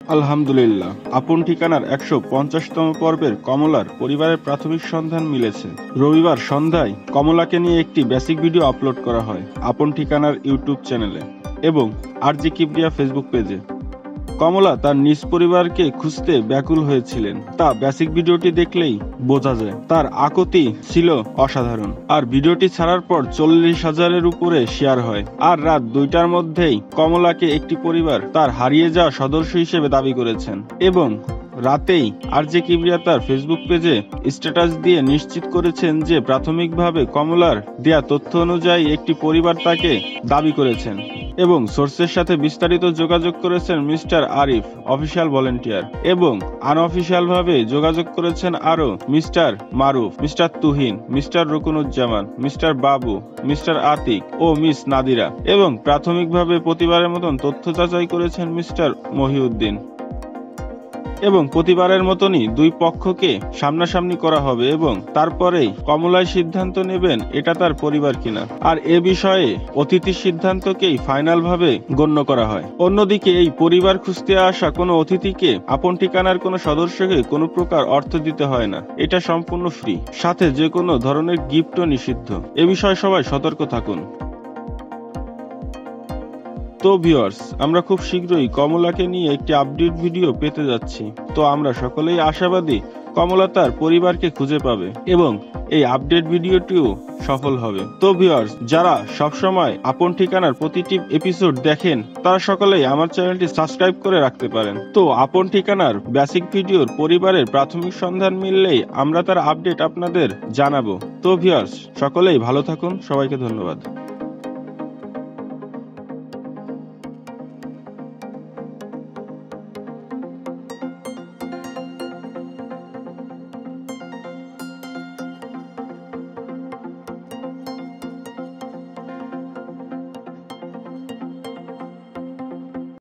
আলহামদুলিল্লাহ, আপন ঠিকানার ১৫০তম পর্বের কমলার পরিবারের প্রাথমিক সন্ধান মিলেছে। রবিবার সন্ধ্যায় কমলাকে নিয়ে একটি বেসিক ভিডিও আপলোড করা হয় আপন ঠিকানার ইউটিউব চ্যানেলে এবং আরজি কিবরিয়া ফেসবুক পেজে। কমলা তার নিজ পরিবারকে খুঁজতে ব্যাকুল হয়েছিলেন, তা বেসিক ভিডিওটি দেখলেই বোঝা যায়। তার আকুতি ছিল অসাধারণ, আর ভিডিওটি ছাড়ার পর ৪০,০০০-এর উপরে শেয়ার হয়। আর রাত ২টার মধ্যেই কমলাকে একটি পরিবার তার হারিয়ে যাওয়া সদস্য হিসেবে দাবি করেছেন এবং রাতেই আরজে কিবরিয়া তার ফেসবুক পেজে স্ট্যাটাস দিয়ে নিশ্চিত করেছেন যে প্রাথমিকভাবে কমলার দেয়া তথ্য অনুযায়ী একটি পরিবার তাকে দাবি করেছেন এবং সোর্সের সাথে বিস্তারিত যোগাযোগ করেছেন মিস্টার আরিফ, অফিসিয়াল ভলেন্টিয়ার, এবং আনঅফিসিয়ালভাবে যোগাযোগ করেছেন আরও mister Maruf, mister Tuhin, mister Rukonuzzaman, mister Babu, mister Atiq ও মিস নাদিরা, এবং প্রাথমিকভাবে প্রতিবারের মতন তথ্য যাচাই করেছেন মিস্টার মহিউদ্দিন। এবং প্রতিবারের মতনই দুই পক্ষকে সামনাসামনি করা হবে এবং তারপরেই কমলাই সিদ্ধান্ত নেবেন এটা তার পরিবার কিনা। আর এ বিষয়ে অতিথির সিদ্ধান্তকেই ফাইনাল ভাবে গণ্য করা হয়। অন্যদিকে এই পরিবার খুঁজতে আসা কোনো অতিথিকে আপন ঠিকানার কোনো সদস্যকে কোনো প্রকার অর্থ দিতে হয় না, এটা সম্পূর্ণ ফ্রি, সাথে যে কোনো ধরনের গিফটও নিষিদ্ধ। এ বিষয়ে সবাই সতর্ক থাকুন। তো ভিউয়ার্স, আমরা খুব শীঘ্রই কমলাকে নিয়ে একটি আপডেট ভিডিও পেতে যাচ্ছি। তো আমরা সকলেই আশাবাদী কমলা তার পরিবারকে খুঁজে পাবে এবং এই আপডেট ভিডিওটিও সফল হবে। তো ভিউয়ার্স, যারা সবসময় আপন ঠিকানার প্রতিটি এপিসোড দেখেন তারা সকলেই আমার চ্যানেলটি সাবস্ক্রাইব করে রাখতে পারেন। তো আপন ঠিকানার বেসিক ভিডিওর পরিবারের প্রাথমিক সন্ধান মিললেই আমরা তার আপডেট আপনাদের জানাবো। তো ভিউয়ার্স, সকলেই ভালো থাকুন, সবাইকে ধন্যবাদ।